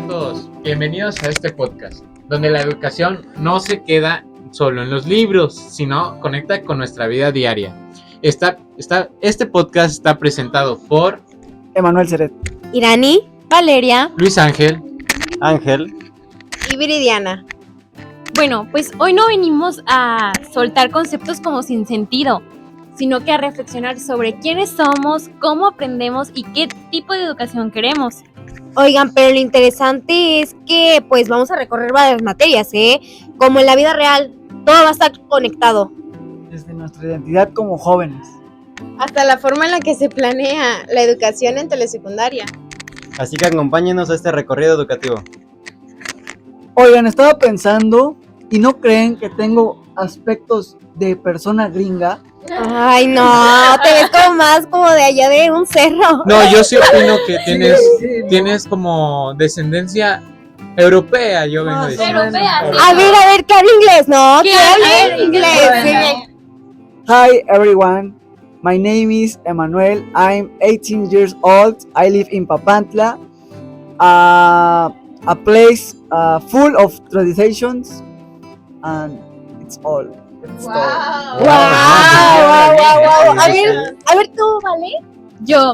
a todos, bienvenidos a este podcast, donde la educación no se queda solo en los libros, sino conecta con nuestra vida diaria. Este podcast está presentado por Emanuel Ceret, Irani, Valeria, Luis Ángel y Viridiana. Bueno, pues hoy no venimos a soltar conceptos como sin sentido, sino que a reflexionar sobre quiénes somos, cómo aprendemos y qué tipo de educación queremos. Oigan, pero lo interesante es que pues vamos a recorrer varias materias, como en la vida real, todo va a estar conectado. desde nuestra identidad como jóvenes. Hasta la forma en la que se planea la educación en telesecundaria. Así que acompáñenos a este recorrido educativo. Oigan, estaba pensando, ¿y no creen que tengo aspectos de persona gringa? Ay, no, te ves como más como de allá de un cerro. No, yo sí opino que Sí, no. tienes como descendencia europea, yo vengo diciendo. europea, sí. A ver, ¿qué habla inglés? No, ¿Qué ¿qué habla habla inglés? inglés? Hi everyone, my name is Emanuel, I'm 18 years old, I live in Papantla, a place full of traditions, and it's all. It's all. Wow. A ver tú, ¿vale? Yo,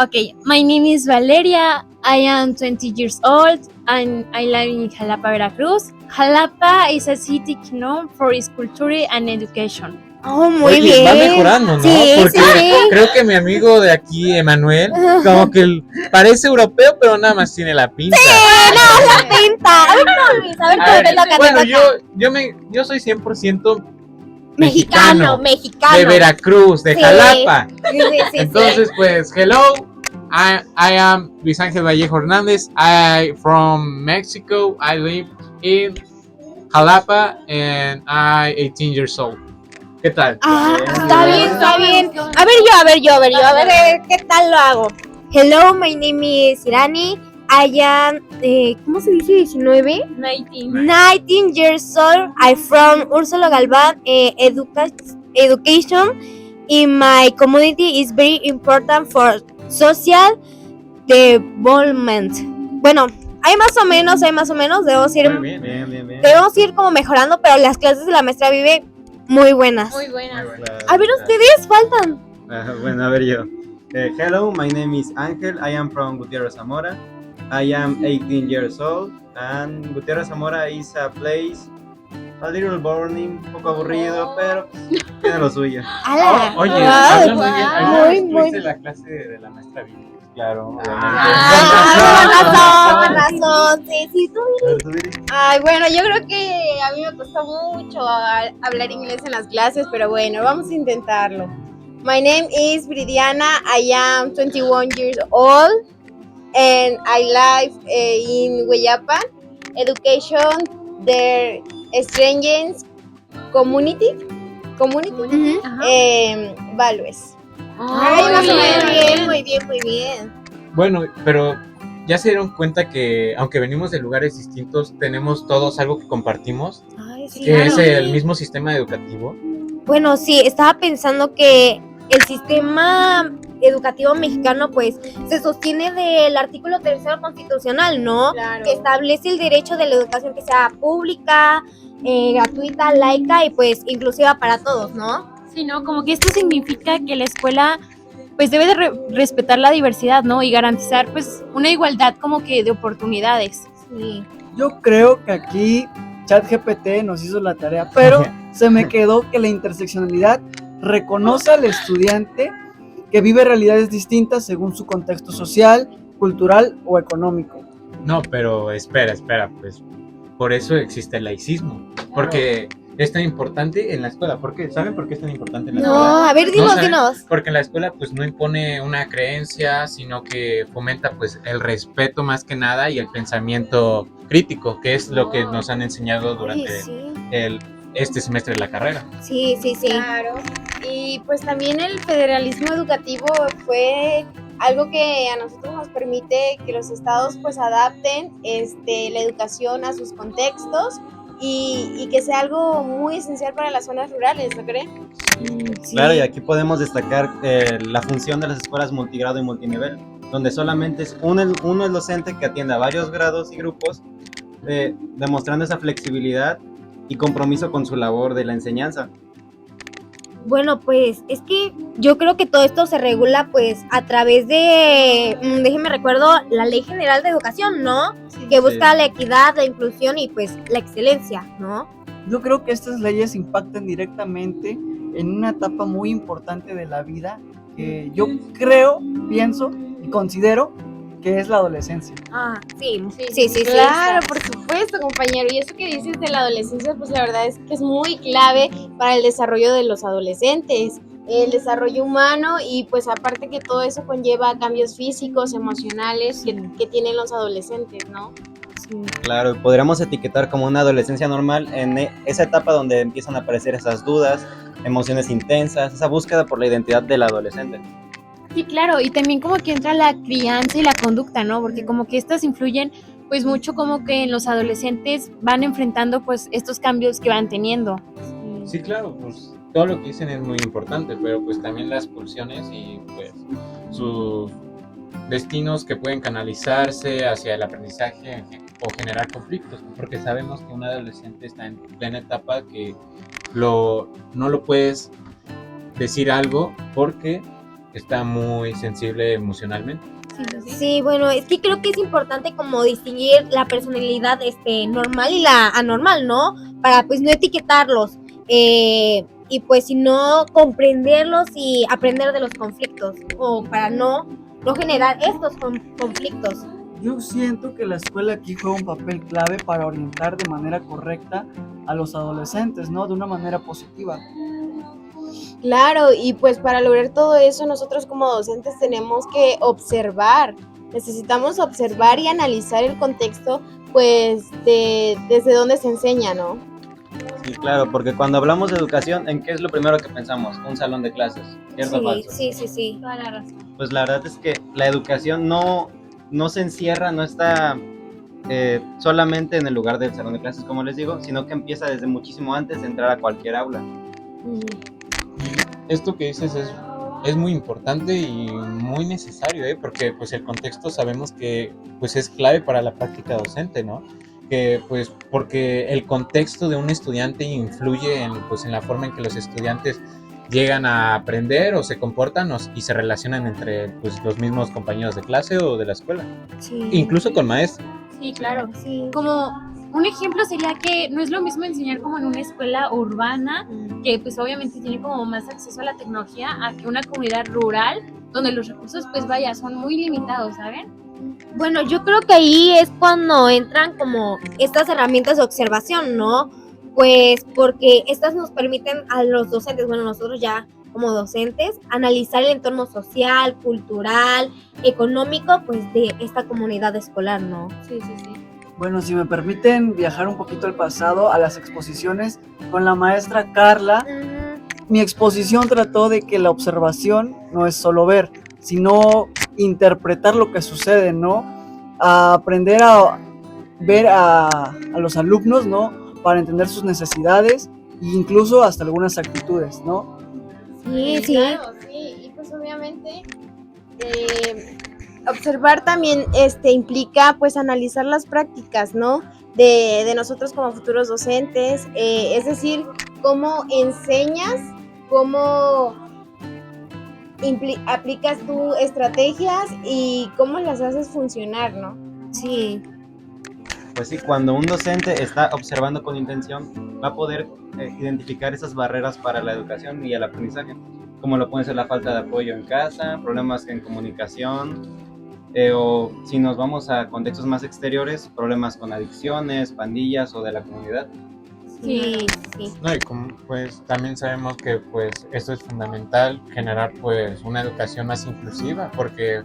okay, my name is Valeria, I am 20 years old and I live in Jalapa, Veracruz. Jalapa is a city known for its culture and education. Oh, muy Oye, bien. va mejorando, ¿no? Sí, Porque sí. creo que mi amigo de aquí, Emanuel, como que parece europeo, pero nada más tiene la pinta. La pinta. A ver tú, Luis, a ver A tú, ver, te toca, bueno, te toca. yo soy 100% Mexicano. de Veracruz, de Sí. Jalapa. Sí. Entonces, pues, hello, I am Luis Ángel Vallejo Hernández. I from Mexico. I live in Jalapa and I 18 years old. ¿Qué tal? Está bien. A ver yo, ¿qué tal lo hago? Hello, my name is Irani. I am, ¿cómo se dice? 19 years old. I'm from Úrsula Galván Education. In my community is very important for social development. Bueno, hay más o menos, debemos Muy bien. ir como mejorando, pero las clases de la maestra Vive muy buenas. Muy buena. A ver, ustedes faltan. Bueno, a ver yo. Hello, my name is Ángel. I am from Gutiérrez Zamora. I am 18 years old. And Gutiérrez Zamora is a place a little boring, un poco aburrido, pero tiene lo suyo. ¡Hala! Oye, Wow, habla muy wow. bien. ¿Alguna vez Muy. tuviste la clase de la maestra Vivi? Claro. Con razón. Sí, tú. Ay, bueno, yo creo que a mí me costó mucho hablar inglés en las clases, pero bueno, vamos a intentarlo. My name is Viridiana. I am 21 years old and I live in Hueyapan. Education, their strangers community. Values. Ay, más o menos muy bien. Bueno, pero ya se dieron cuenta que aunque venimos de lugares distintos, tenemos todos algo que compartimos, Ay, sí, que claro. es el mismo sistema educativo. Bueno, sí, estaba pensando que el sistema educativo mexicano pues se sostiene del artículo 3 constitucional, ¿no? Claro. Que establece el derecho de la educación que sea pública, gratuita, laica y pues inclusiva para todos, ¿no? Sí, ¿no? Como que esto significa que la escuela pues debe de respetar la diversidad, ¿no? Y garantizar pues una igualdad como que de oportunidades. Sí. Yo creo que aquí ChatGPT nos hizo la tarea, pero se me quedó que la interseccionalidad reconoce al estudiante que vive realidades distintas según su contexto social, cultural o económico. No, pero espera, pues por eso existe el laicismo, porque es tan importante en la escuela. ¿Saben por qué es tan importante en la escuela? No, a ver, ¿No saben? dinos. Porque en la escuela pues no impone una creencia, sino que fomenta pues el respeto más que nada y el pensamiento crítico, que es lo que nos han enseñado durante este semestre de la carrera. Sí. Claro. Y pues también el federalismo educativo fue algo que a nosotros nos permite que los estados pues adapten la educación a sus contextos y que sea algo muy esencial para las zonas rurales, ¿no creen? Claro, y aquí podemos destacar la función de las escuelas multigrado y multinivel, donde solamente es uno el docente que atiende a varios grados y grupos, demostrando esa flexibilidad y compromiso con su labor de la enseñanza. Bueno, pues es que yo creo que todo esto se regula pues a través de, déjenme recuerdo, la Ley General de Educación, ¿no? Que busca la equidad, la inclusión y pues la excelencia, ¿no? Yo creo que estas leyes impactan directamente en una etapa muy importante de la vida que yo creo, pienso y considero que es la adolescencia. Ah, sí. Sí, Claro, por supuesto, compañero. Y eso que dices de la adolescencia, pues la verdad es que es muy clave para el desarrollo de los adolescentes, el desarrollo humano y pues aparte que todo eso conlleva cambios físicos, emocionales que tienen los adolescentes, ¿no? Claro, podríamos etiquetar como una adolescencia normal en esa etapa donde empiezan a aparecer esas dudas, emociones intensas, esa búsqueda por la identidad del adolescente. Sí, claro, y también como que entra la crianza y la conducta, ¿no? Porque como que estas influyen pues mucho como que en los adolescentes van enfrentando pues estos cambios que van teniendo. Sí, claro, pues todo lo que dicen es muy importante, pero pues también las pulsiones y pues sus destinos que pueden canalizarse hacia el aprendizaje o generar conflictos, porque sabemos que un adolescente está en plena etapa que no lo puedes decir algo porque está muy sensible emocionalmente. Sí, bueno, es que creo que es importante como distinguir la personalidad normal y la anormal, ¿no? Para pues no etiquetarlos y pues sino comprenderlos y aprender de los conflictos o para no generar estos conflictos. Yo siento que la escuela aquí juega un papel clave para orientar de manera correcta a los adolescentes, ¿no? De una manera positiva. Claro, y pues para lograr todo eso nosotros como docentes tenemos que observar, necesitamos observar y analizar el contexto pues desde donde se enseña, ¿no? Sí, claro, porque cuando hablamos de educación, ¿en qué es lo primero que pensamos? Un salón de clases, ¿cierto o falso? Sí. Toda la razón. Pues la verdad es que la educación no se encierra, no está solamente en el lugar del salón de clases, como les digo, sino que empieza desde muchísimo antes de entrar a cualquier aula. Esto que dices es muy importante y muy necesario, porque pues el contexto sabemos que pues es clave para la práctica docente, ¿no? Que pues porque el contexto de un estudiante influye en la forma en que los estudiantes llegan a aprender o se comportan y se relacionan entre pues los mismos compañeros de clase o de la escuela, Sí. incluso con maestros. Sí, claro. Sí. Como un ejemplo sería que no es lo mismo enseñar como en una escuela urbana, que pues obviamente tiene como más acceso a la tecnología, a que una comunidad rural, donde los recursos pues vaya, son muy limitados, ¿saben? Bueno, yo creo que ahí es cuando entran como estas herramientas de observación, ¿no? Pues porque estas nos permiten a los docentes, bueno, nosotros ya como docentes, analizar el entorno social, cultural, económico, pues de esta comunidad escolar, ¿no? Sí. Bueno, si me permiten viajar un poquito al pasado, a las exposiciones con la maestra Carla, mi exposición trató de que la observación no es solo ver, sino interpretar lo que sucede, ¿no? A aprender a ver a los alumnos, ¿no? Para entender sus necesidades e incluso hasta algunas actitudes, ¿no? Sí. Claro, sí, y pues obviamente observar también implica pues analizar las prácticas, ¿no? De nosotros como futuros docentes, es decir, cómo enseñas, cómo aplicas tú estrategias y cómo las haces funcionar, ¿no? Sí. Pues sí, cuando un docente está observando con intención, va a poder identificar esas barreras para la educación y el aprendizaje, como lo puede ser la falta de apoyo en casa, problemas en comunicación, o si nos vamos a contextos más exteriores, problemas con adicciones, pandillas o de la comunidad. Sí. No, y pues también sabemos que pues esto es fundamental, generar pues una educación más inclusiva, porque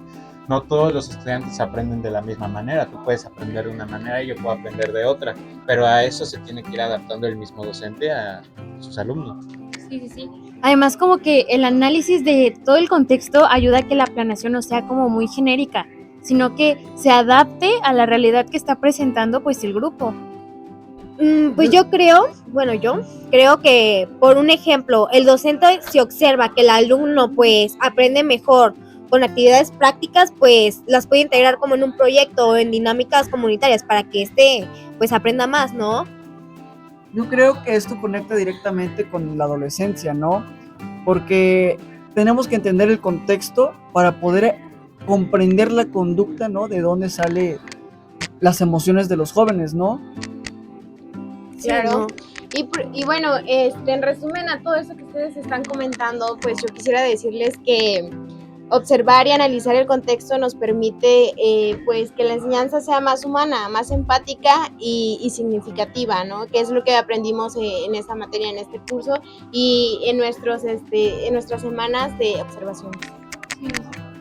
no todos los estudiantes aprenden de la misma manera. Tú puedes aprender de una manera y yo puedo aprender de otra, pero a eso se tiene que ir adaptando el mismo docente a sus alumnos. Sí. Además, como que el análisis de todo el contexto ayuda a que la planeación no sea como muy genérica, sino que se adapte a la realidad que está presentando pues el grupo. Pues yo creo que por un ejemplo, el docente si observa que el alumno pues aprende mejor con actividades prácticas, pues las puede integrar como en un proyecto o en dinámicas comunitarias para que pues aprenda más, ¿no? Yo creo que esto conecta directamente con la adolescencia, ¿no? Porque tenemos que entender el contexto para poder comprender la conducta, ¿no? De dónde salen las emociones de los jóvenes, ¿no? Claro. Y bueno, en resumen a todo eso que ustedes están comentando, pues yo quisiera decirles que observar y analizar el contexto nos permite pues que la enseñanza sea más humana, más empática y significativa, ¿no? Que es lo que aprendimos en esta materia, en este curso y en nuestras semanas de observación.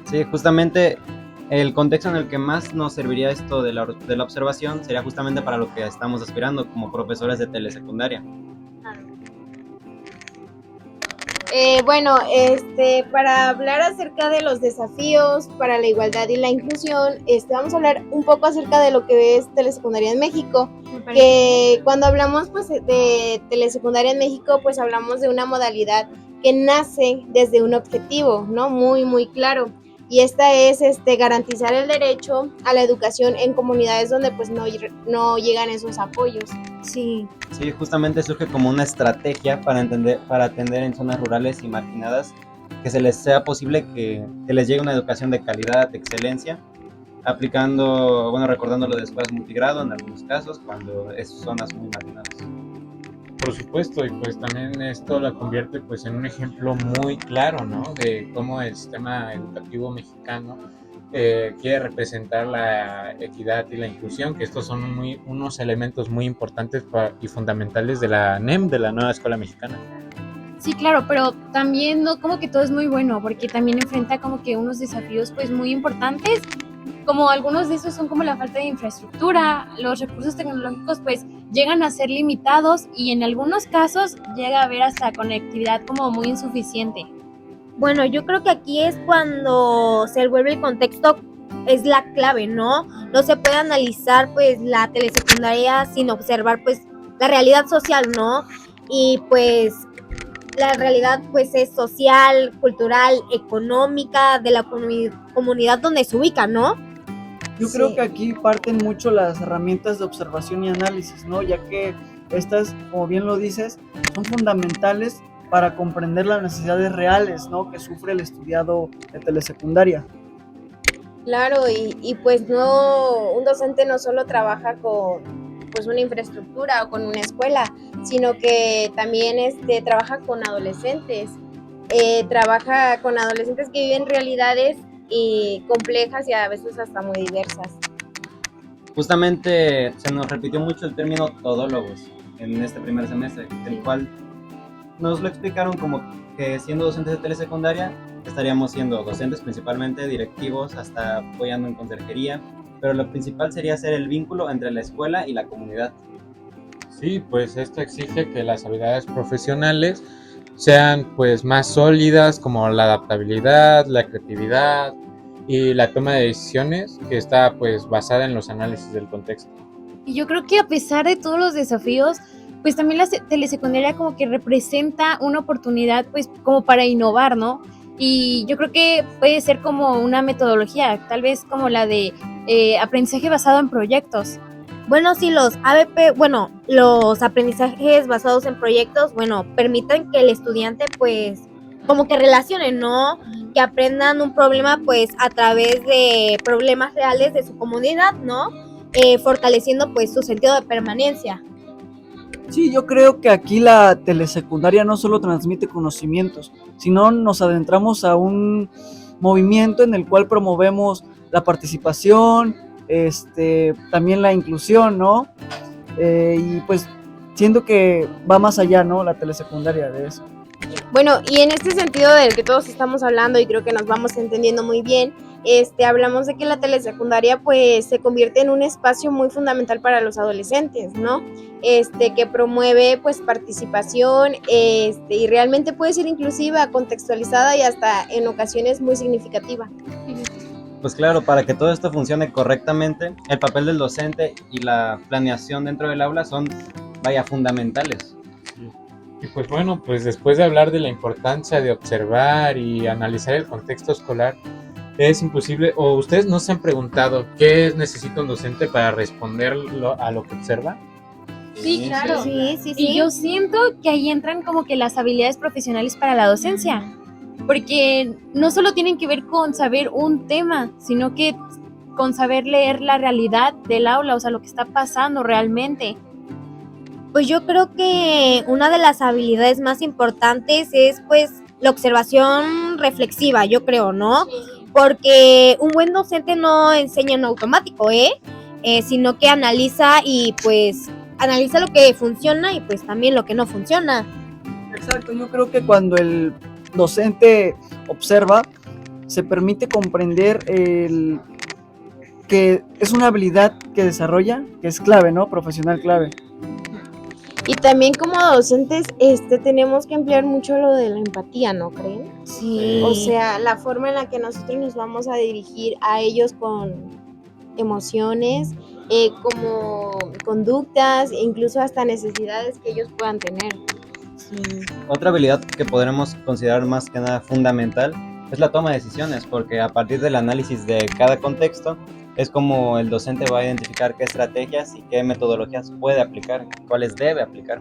Sí, justamente el contexto en el que más nos serviría esto de la observación sería justamente para lo que estamos aspirando como profesores de telesecundaria. Bueno, para hablar acerca de los desafíos para la igualdad y la inclusión, vamos a hablar un poco acerca de lo que es telesecundaria en México. Que cuando hablamos pues de telesecundaria en México, pues hablamos de una modalidad que nace desde un objetivo, ¿no? Muy, muy claro. Y esta es garantizar el derecho a la educación en comunidades donde pues no llegan esos apoyos. Sí. Sí, justamente surge como una estrategia para atender en zonas rurales y marginadas que se les sea posible que les llegue una educación de calidad, de excelencia, recordando lo de escuelas multigrado en algunos casos, cuando es zonas muy marginadas. Por supuesto, y pues también esto la convierte pues en un ejemplo muy claro, ¿no? De cómo el sistema educativo mexicano quiere representar la equidad y la inclusión, que estos son unos elementos muy importantes y fundamentales de la NEM, de la nueva escuela mexicana. Sí, claro, pero también no como que todo es muy bueno, porque también enfrenta como que unos desafíos pues muy importantes, como algunos de esos son como la falta de infraestructura, los recursos tecnológicos pues llegan a ser limitados y en algunos casos llega a haber hasta conectividad como muy insuficiente. Bueno, yo creo que aquí es cuando se vuelve el contexto, es la clave, ¿no? No se puede analizar pues la telesecundaria sin observar pues la realidad social, ¿no? Y pues la realidad pues es social, cultural, económica de la comunidad donde se ubica, ¿no? Yo creo que aquí parten mucho las herramientas de observación y análisis, ¿no? Ya que estas, como bien lo dices, son fundamentales para comprender las necesidades reales, ¿no? Que sufre el estudiado de telesecundaria. Claro, y pues no, un docente no solo trabaja con pues una infraestructura o con una escuela, sino que también trabaja con adolescentes, trabaja con adolescentes que viven realidades complejas y a veces hasta muy diversas. Justamente se nos repitió mucho el término todólogos en este primer semestre, el cual nos lo explicaron como que siendo docentes de telesecundaria estaríamos siendo docentes principalmente, directivos, hasta apoyando en conserjería, pero lo principal sería ser el vínculo entre la escuela y la comunidad. Sí, pues esto exige que las habilidades profesionales sean pues más sólidas, como la adaptabilidad, la creatividad y la toma de decisiones, que está pues basada en los análisis del contexto. Y yo creo que a pesar de todos los desafíos, pues también la telesecundaria como que representa una oportunidad pues como para innovar, ¿no? Y yo creo que puede ser como una metodología, tal vez como la de aprendizaje basado en proyectos. Bueno, sí, los ABP, los aprendizajes basados en proyectos, permiten que el estudiante pues como que relacionen, ¿no? Que aprendan un problema pues a través de problemas reales de su comunidad, ¿no? Fortaleciendo pues su sentido de permanencia. Sí, yo creo que aquí la telesecundaria no solo transmite conocimientos, sino nos adentramos a un movimiento en el cual promovemos la participación, también la inclusión, ¿no? Y pues siento que va más allá, ¿no? La telesecundaria de eso. Bueno, y en este sentido del que todos estamos hablando y creo que nos vamos entendiendo muy bien, hablamos de que la telesecundaria pues se convierte en un espacio muy fundamental para los adolescentes, ¿no? Que promueve pues participación, y realmente puede ser inclusiva, contextualizada y hasta en ocasiones muy significativa. Pues claro, para que todo esto funcione correctamente, el papel del docente y la planeación dentro del aula son, fundamentales. Y pues bueno, pues después de hablar de la importancia de observar y analizar el contexto escolar, es imposible, o ustedes no se han preguntado qué necesita un docente para responder a lo que observa. Sí, claro. Sí, sí, Y sí. yo siento que ahí entran como que las habilidades profesionales para la docencia, porque no solo tienen que ver con saber un tema, sino que con saber leer la realidad del aula, o sea, lo que está pasando realmente. Pues yo creo que una de las habilidades más importantes es pues la observación reflexiva, yo creo, ¿no? Porque un buen docente no enseña en automático, sino que analiza y pues analiza lo que funciona y pues también lo que no funciona. Exacto, yo creo que cuando el docente observa, se permite comprender que es una habilidad que desarrolla, que es clave, ¿no? Profesional clave. Y también como docentes tenemos que emplear mucho lo de la empatía, ¿no creen? Sí. O sea, la forma en la que nosotros nos vamos a dirigir a ellos con emociones, como conductas, e incluso hasta necesidades que ellos puedan tener. Otra habilidad que podremos considerar más que nada fundamental es la toma de decisiones, porque a partir del análisis de cada contexto es como el docente va a identificar qué estrategias y qué metodologías puede aplicar, cuáles debe aplicar.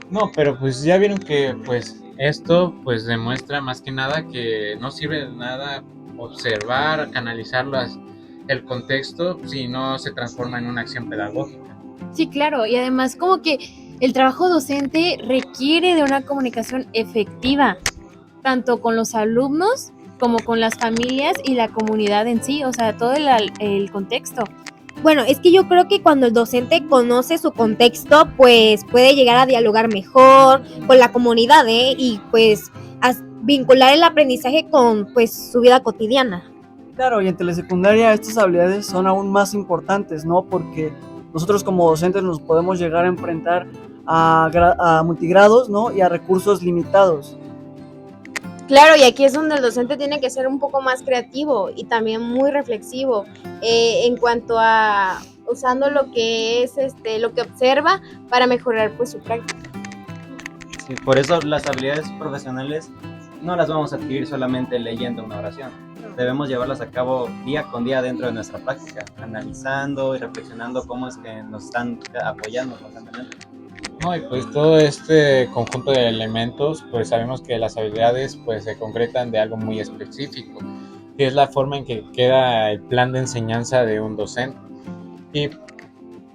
No, pero pues ya vieron que pues esto pues demuestra más que nada que no sirve de nada observar, canalizar el contexto si no se transforma en una acción pedagógica. Sí, claro, y además como que el trabajo docente requiere de una comunicación efectiva, tanto con los alumnos como con las familias y la comunidad en sí, o sea, todo el contexto. Bueno, es que yo creo que cuando el docente conoce su contexto, pues puede llegar a dialogar mejor con la comunidad, y pues vincular el aprendizaje con pues su vida cotidiana. Claro, y en telesecundaria estas habilidades son aún más importantes, ¿no? Porque nosotros como docentes nos podemos llegar a enfrentar a multigrados, ¿no? Y a recursos limitados. Claro, y aquí es donde el docente tiene que ser un poco más creativo y también muy reflexivo en cuanto a usando lo que es lo que observa para mejorar pues su práctica. Sí, por eso las habilidades profesionales no las vamos a adquirir solamente leyendo una oración. Debemos llevarlas a cabo día con día dentro de nuestra práctica, analizando y reflexionando cómo es que nos están apoyando constantemente. No, y pues todo este conjunto de elementos, pues sabemos que las habilidades pues se concretan de algo muy específico, que es la forma en que queda el plan de enseñanza de un docente. Y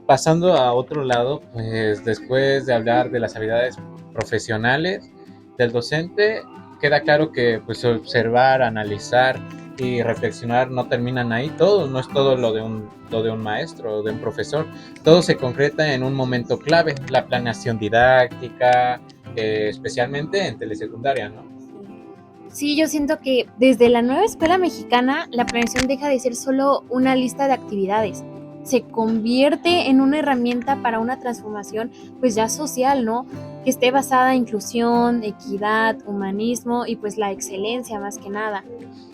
pasando a otro lado, pues después de hablar de las habilidades profesionales del docente, queda claro que pues observar, analizar y reflexionar no terminan ahí. Todo, no es todo lo de un maestro o de un profesor. Todo se concreta en un momento clave, la planeación didáctica, especialmente en telesecundaria, ¿no? Sí, yo siento que desde la nueva escuela mexicana la planeación deja de ser solo una lista de actividades, se convierte en una herramienta para una transformación pues ya social, ¿no? Que esté basada en inclusión, equidad, humanismo y pues la excelencia más que nada.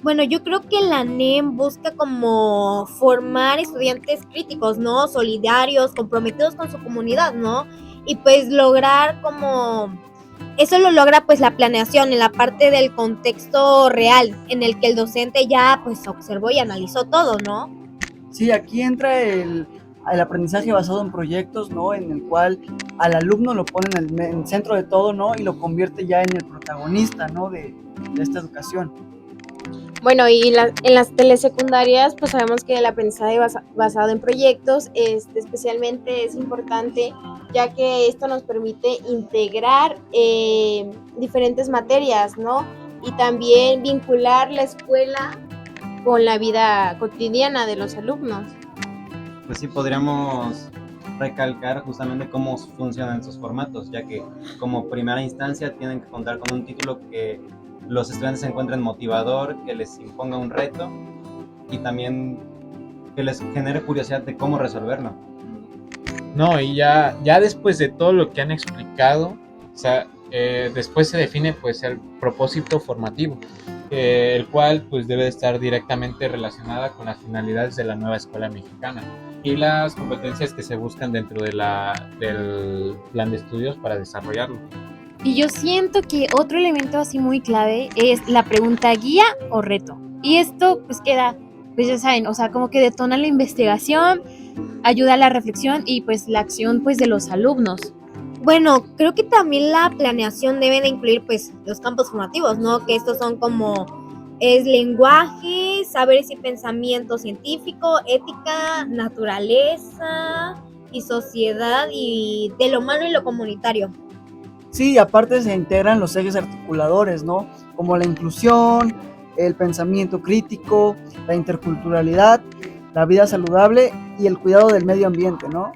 Bueno, yo creo que la NEM busca como formar estudiantes críticos, ¿no? Solidarios, comprometidos con su comunidad, ¿no? Y pues lograr como... Eso lo logra pues la planeación en la parte del contexto real, en el que el docente ya pues observó y analizó todo, ¿no? Sí, aquí entra el aprendizaje basado en proyectos, ¿no? En el cual al alumno lo pone en el centro de todo, ¿no? Y lo convierte ya en el protagonista, ¿no? De esta educación. Bueno, y en las telesecundarias, pues sabemos que el aprendizaje basado en proyectos especialmente es importante, ya que esto nos permite integrar diferentes materias, ¿no? Y también vincular la escuela con la vida cotidiana de los alumnos. Pues sí, podríamos recalcar justamente cómo funcionan esos formatos, ya que como primera instancia tienen que contar con un título que los estudiantes se encuentren motivador, que les imponga un reto y también que les genere curiosidad de cómo resolverlo. No, y ya después de todo lo que han explicado, o sea, después se define pues el propósito formativo, el cual pues debe estar directamente relacionada con las finalidades de la nueva escuela mexicana y las competencias que se buscan dentro de del plan de estudios para desarrollarlo. Y yo siento que otro elemento así muy clave es la pregunta guía o reto. Y esto pues queda, pues ya saben, o sea, como que detona la investigación, ayuda a la reflexión y pues la acción pues de los alumnos. Bueno, creo que también la planeación debe de incluir pues los campos formativos, ¿no? Que estos son como es lenguaje, saberes y pensamiento científico, ética, naturaleza y sociedad y de lo humano y lo comunitario. Sí, aparte se integran los ejes articuladores, ¿no? Como la inclusión, el pensamiento crítico, la interculturalidad, la vida saludable y el cuidado del medio ambiente, ¿no?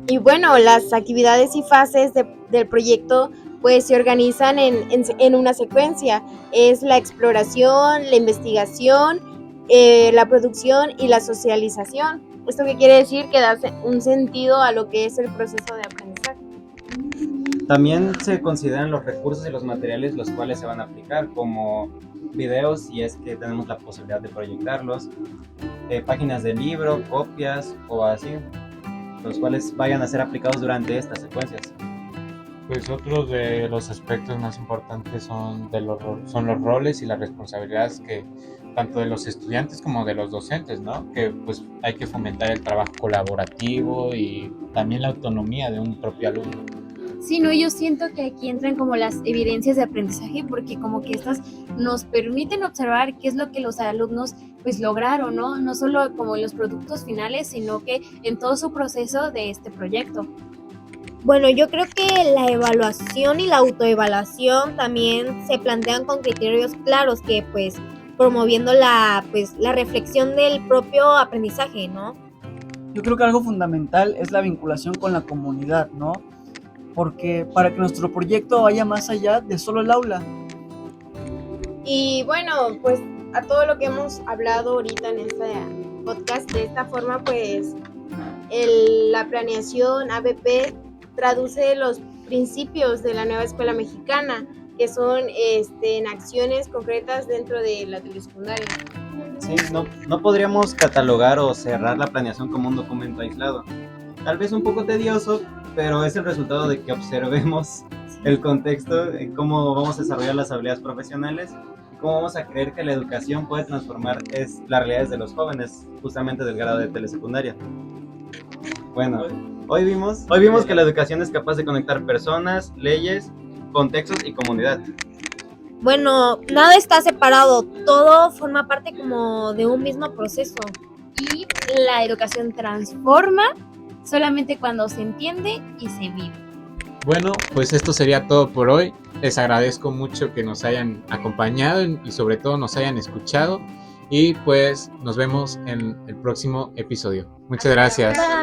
Y bueno, las actividades y fases del proyecto pues se organizan en una secuencia. Es la exploración, la investigación, la producción y la socialización. ¿Esto qué quiere decir? Que da un sentido a lo que es el proceso de aprendizaje. También se consideran los recursos y los materiales los cuales se van a aplicar, como videos, si es que tenemos la posibilidad de proyectarlos, páginas de libro, copias o así, los cuales vayan a ser aplicados durante estas secuencias. Pues otros de los aspectos más importantes son los roles y las responsabilidades que tanto de los estudiantes como de los docentes, ¿no? Que pues hay que fomentar el trabajo colaborativo y también la autonomía de un propio alumno. Sí, no, yo siento que aquí entran como las evidencias de aprendizaje porque como que estas nos permiten observar qué es lo que los alumnos pues lograron, ¿no? No solo como en los productos finales, sino que en todo su proceso de este proyecto. Bueno, yo creo que la evaluación y la autoevaluación también se plantean con criterios claros que pues promoviendo la reflexión del propio aprendizaje, ¿no? Yo creo que algo fundamental es la vinculación con la comunidad, ¿no? Porque para que nuestro proyecto vaya más allá de solo el aula. Y bueno, pues a todo lo que hemos hablado ahorita en este podcast, de esta forma pues la planeación ABP traduce los principios de la nueva escuela mexicana, que son en acciones concretas dentro de la telesecundaria. Sí, no podríamos catalogar o cerrar la planeación como un documento aislado. Tal vez un poco tedioso, pero es el resultado de que observemos el contexto, cómo vamos a desarrollar las habilidades profesionales, cómo vamos a creer que la educación puede transformar las realidades de los jóvenes, justamente del grado de telesecundaria. Bueno, hoy vimos que la educación es capaz de conectar personas, leyes, contextos y comunidad. Bueno, nada está separado, todo forma parte como de un mismo proceso. Y la educación transforma solamente cuando se entiende y se vive. Bueno, pues esto sería todo por hoy. Les agradezco mucho que nos hayan acompañado y sobre todo nos hayan escuchado. Y pues nos vemos en el próximo episodio. Muchas gracias. Bye.